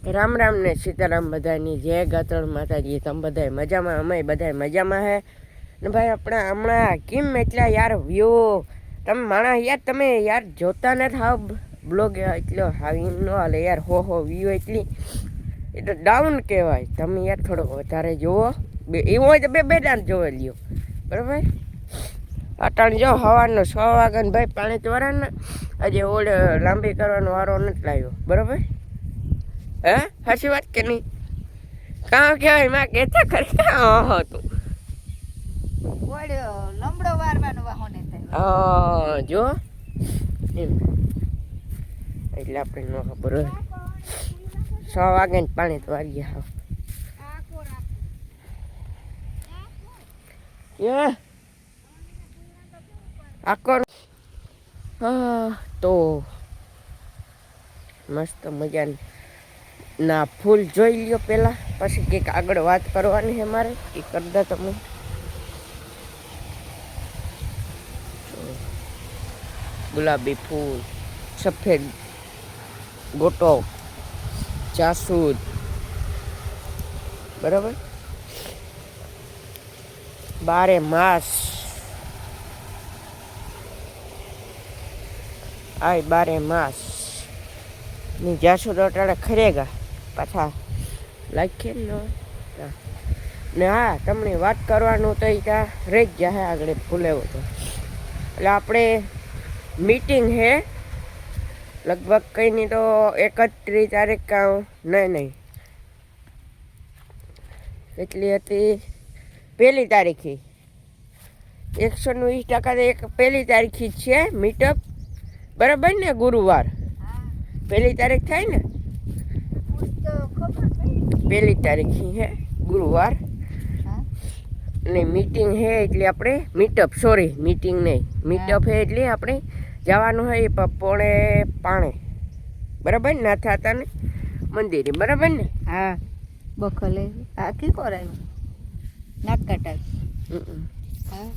રામ રામ ને સીતારામ બધાની જય ગાતળ માતાજી. તમે બધા મજામાં? અમે બધા મજામાં હે ને ભાઈ. આપણા હમણાં કેમ એટલા યાર વ્યૂ તમે માણસ યાર તમે યાર જોતા નથી હાવ બ્લોગ એટલો હાવી ન હાલે યાર. હો વ્યૂ એટલી એટલે ડાઉન કહેવાય. તમે યાર થોડોક વધારે જુઓ. એવું હોય તો બે દાંત જોવે લ્યો બરાબર. અટાણ જો સવારનો 6 વાગ્યાને ભાઈ પાણી ચોરાને હજી ઓલે લાંબી કરવાનો વારો નથી લાવ્યો બરાબર. હે સાચી વાત કે નહીં? કાં કહેવાય માં કહેતા ખરી તું લમડો વારવાનો વાહો ને થાય. હા જો એમ એટલે આપણે ન ખબર હોય 6 વાગ્યાને પાણી તો વારી ગયા. આખો હા તો મસ્ત મજાની ના ફૂલ જોઈ લ્યો પહેલાં, પછી કંઈક આગળ વાત કરવાની છે મારે. એ કરતા તમે ગુલાબી ફૂલ, સફેદ ગોટો, જાસૂદ બરાબર, બારે માસ આય બારે માસ ની જાસૂદ અટાડે ખરેગા પાછા લાખીએ ને. હા તમને વાત કરવાનું તો ત્યાં રહી જ જાય આગળ ભૂલેવો તો. એટલે આપણે મીટિંગ હે લગભગ કંઈ નહીં તો 31 તારીખ કાં નહીં એટલી હતી 1 તારીખે 120% એક 1 તારીખે જ છે મીટઅપ બરાબર ને. ગુરુવાર 1 તારીખ થાય ને, 1 તારીખે હે ગુરુવાર ને મીટિંગ હે. એટલે આપણે મીટઅપ મીટિંગ નહીં મીટઅપ હે એટલે આપણે જવાનું હોય 4:30 બરાબર ના થતા ને મંદિરે બરાબર ને. હા બખલે આખી કોરાયું નાક કાટા. હા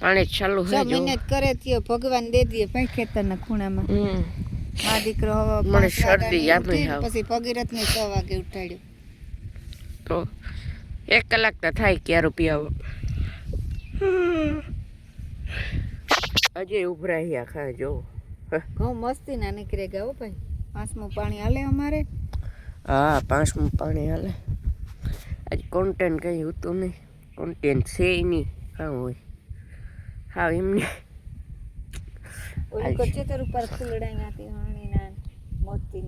પાણી ચાલુ હે. 6 મહિને કરે ત્યો ભગવાન દે દે ભાઈ ખેતરના ખૂણામાં. મા દીકરો મને શરદી આપી પછી ભગીરથ ને 6 વાગે ઉઠાડ્યો તો 1 કલાક તો થાય. ક્યાં રૂપિયા હજી ઉભરાયા ખા જો ઘઉં મસ્તી ના નીકળે ગયા હો ભાઈ. 5મું પાણી હાલે અમારે. હા 5મું પાણી હાલે. આજે કોન્ટેન્ટ કંઈ હતું નહીં. કોન્ટેન્ટ છે નહીં કાં હોય હા એમને ઓલી કચેતર ઉપર ફૂલડા નાખી હાણી ના મોતી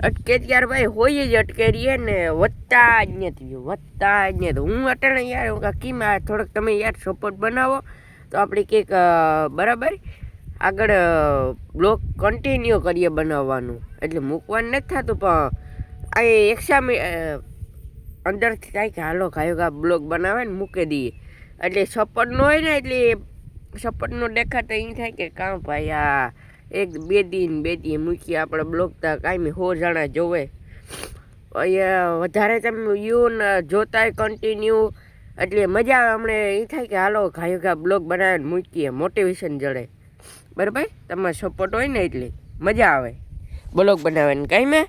અટકે ત્યાર ભાઈ હોય જ અટકે રહીએ ને. વધતા જ નથી હું અટાણે યાર હું કીમ થોડોક તમે યાર સપોર્ટ બનાવો તો આપણે કંઈક બરાબર આગળ બ્લોગ કન્ટિન્યુ કરીએ બનાવવાનું. એટલે મૂકવાનું નથી થતું પણ આ એક્ઝામ અંદરથી થાય કે હાલો ગાયો બ્લોગ બનાવે ને મૂકી દઈએ. એટલે સપોર્ટ ન હોય ને એટલે સપોર્ટનો દેખાતા એ થાય કે કાં ભાઈ આ 1-2 દિન મૂકીએ આપણે બ્લોગ તો કાંઈ 100 જણા જોવે. અહીંયા વધારે તમે ને જોતા હોય કન્ટિન્યુ એટલે મજા આવે. અમને એ થાય કે હાલો ગાયો બ્લોગ બનાવીને મૂકીએ, મોટિવેશન જડે બરાબર. તમારો સપોર્ટ હોય ને એટલે મજા આવે બ્લોગ બનાવવાની. કાંઈ મેં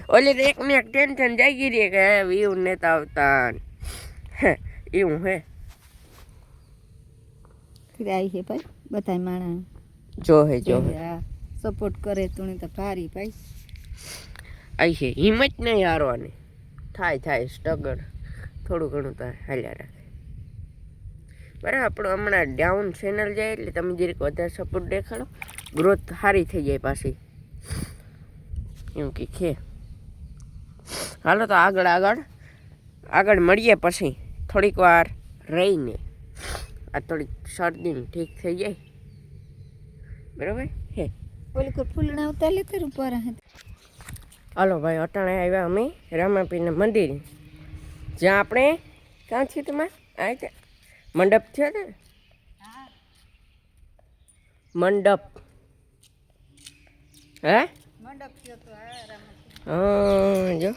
ઓલી તો એકને એક ટેન્શન જાગી રહી કે વ્યૂ નતા આવતા એવું હે. આવી છે ભાઈ બધા માણસ જો હે સપોર્ટ કરે તું તો ભારી ભાઈ. આવી છે હિંમત નહીં હારવાની. થાય સ્ટ્રગલ થોડું ઘણું તો હાલ્યા રાખે બરાબર. આપણું હમણાં ડાઉન ચેનલ જાય એટલે તમે જરીક વધારે સપોર્ટ દેખાડો, ગ્રોથ સારી થઈ જાય પાછી એમ કે છે. હાલો તો આગળ મળીએ પછી થોડીક વાર રહીને. આ થોડીક શરદી ઠીક થઈ જાય બરાબર હે. ઓલી કોઈ ફૂલણા ઉતાર લેતર ઉપર હાલો ભાઈ અટાણે આવ્યા અમે રામાપીરના મંદિરે, જ્યાં આપણે ક્યાં છીએ તમે આ મંડપ થયો ને મંડપ હે હા જો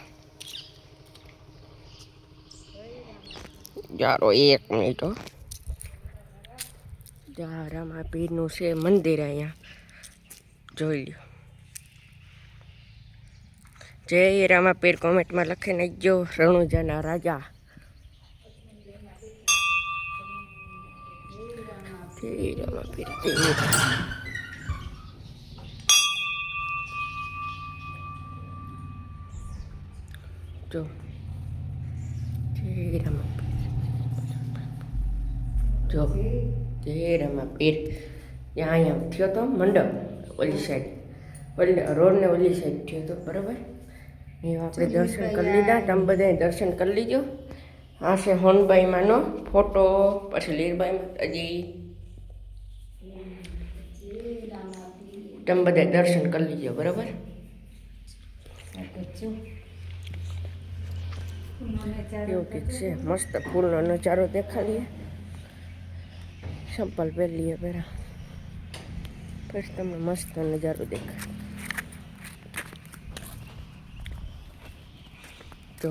યારો 1 મિનિટ રામાપીરનું છે મંદિર અહીંયા જોઈ લ્યો. જય રામાપીર કોમેન્ટમાં લખી નાખજો. રણુજાના રાજા. જય રામાપીર જો જય રામાપીર જો જય રામાપીર. ત્યાં અહીંયા થયો તો મંડપ ઓલી સાઈડ રોડને ઓલી સાઈડ થયો તો બરાબર. એ આપણે દર્શન કરી લીધા. તમે બધાએ દર્શન કરી લીધો. આ છે હોનબાઈમાંનો ફોટો. પછી લીરબાઈ માતાજી. તમે બધા દર્શન કરી લીધો બરાબર. એવું કંઈક છે. મસ્ત ફૂલનો નજારો દેખાડીએ. ચંપલ પહેરીએ પહેલાં પછી તમને મસ્ત નજારો દેખાય. તો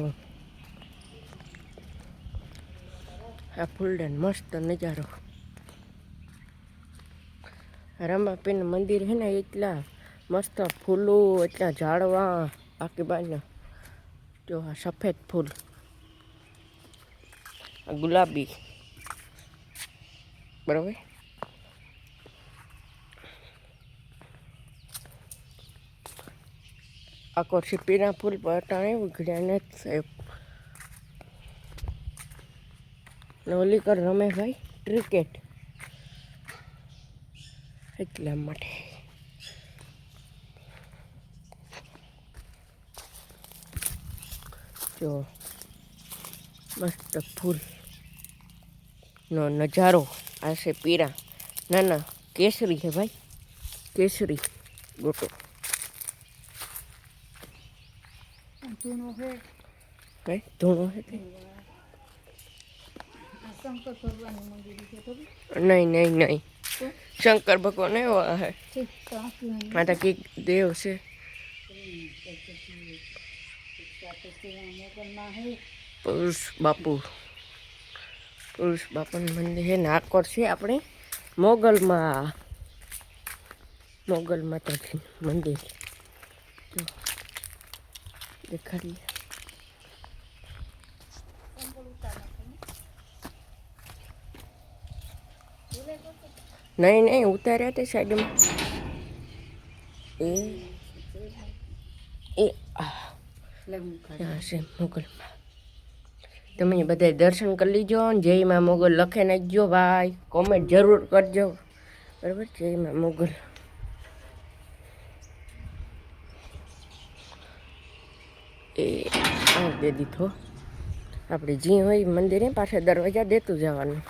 આ ફૂલડાન મસ્ત નજારો. રામાપીરનું મંદિર છે ને એટલા મસ્ત ફૂલો, એટલા ઝાડવા આખી બાજુ. જો આ સફેદ ફૂલ, આ ગુલાબી બરાબર. આખો છીપીના ફૂલ પર અટાણે ઉઘડ્યા નથી સાહેબ. ઓલી કર રમે ભાઈ ક્રિકેટ એટલા માટે. જો મસ્ત ફૂલ નો નજારો. આ છે પીરા. ના ના કેસરી છે ભાઈ, કેસરી ગોટો. ભાઈ ધૂણો છે તે. નહીં નહીં નહીં, શંકર ભગવાન એવા હે. માતા કઈક દેવ છે. પુરુષ બાપુનું મંદિર છે. નાકોર છે આપણે મોગલમાં માતાજી મંદિર. જો દેખાડીએ. નહીં ઉતાર્યા તે સાઈડમાં. એ ત્યાં છે મોગલમાં. તમે બધા દર્શન કરી લીજો. જય માં મોગલ લખે નાખજો ભાઈ. કોમેન્ટ જરૂર કરજો બરાબર. જય માં મોગલ. એ દે દીધો. આપણે જી હોય મંદિરે પાછા દરવાજા દેતું જવાનું.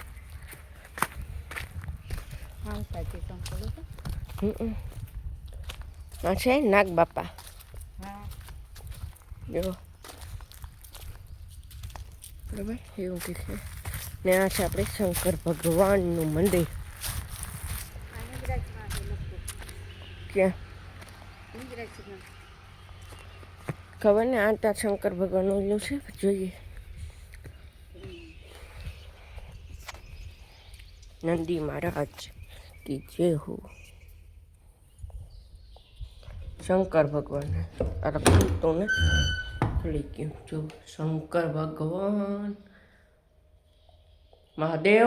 આ છે નાગ બાપા. જો બરાબર એવું કંઈક છે. ને આ છે આપણે શંકર ભગવાનનું મંદિર. ક્યાં ખબર ને. આ ત્યાં શંકર ભગવાનનું ઓલું છે. જોઈએ. નંદી મહારાજ કી જય હો. શંકર ભગવાન અરે તો ને ખુલી ગયું. જો શંકર ભગવાન. મહાદેવ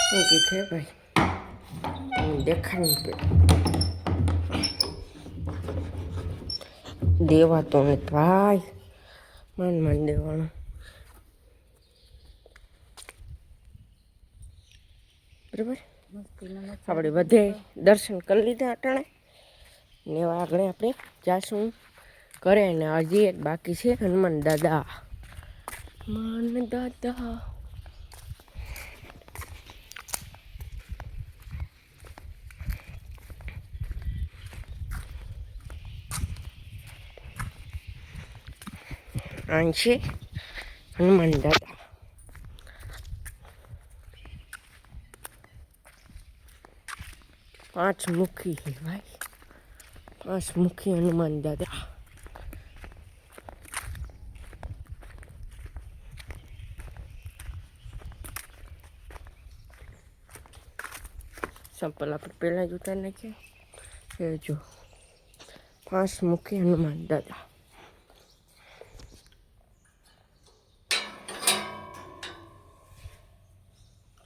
શું કે છે ભાઈ દેખાય નહીં. દેવાતો ને ભાઈ મન દેવાનું બરાબર. આપણે બધે દર્શન કરી લીધા અટાણે ને આગળ આપણે જાશું કરે. ને હજી એક બાકી છે હનુમાન દાદા. અહીં છે હનુમાન દાદા. પાંચ મુખી છે ભાઈ. પાંચ મુખી હનુમાન દાદા. ચંપલ આપણે પહેલાં જ ઉતારી નાખીએ. જો 5 મુખી હનુમાન દાદા.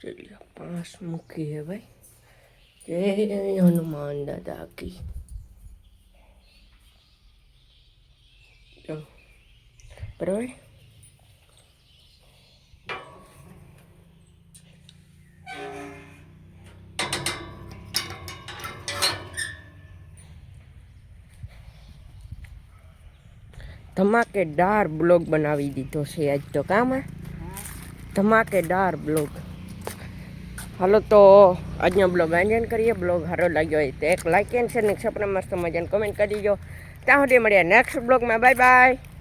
चलिए 5 मुखी है भाई. जय हनुमान दादा की. बराबर. ધમાકેદાર બ્લોગ બનાવી દીધો છે આજ તો. કામ ધમાકેદાર બ્લોગ. હાલો તો આજનો બ્લોગ એન્ડ કરીએ. બ્લોગ સારો લાગ્યો હોય તો એક લાઇક એન્ડ શેર ને સપના મસ્ત મજાને કમેન્ટ કરી દીજો. ત્યાં સુધી મળીએ નેક્સ્ટ બ્લોગમાં. Bye bye.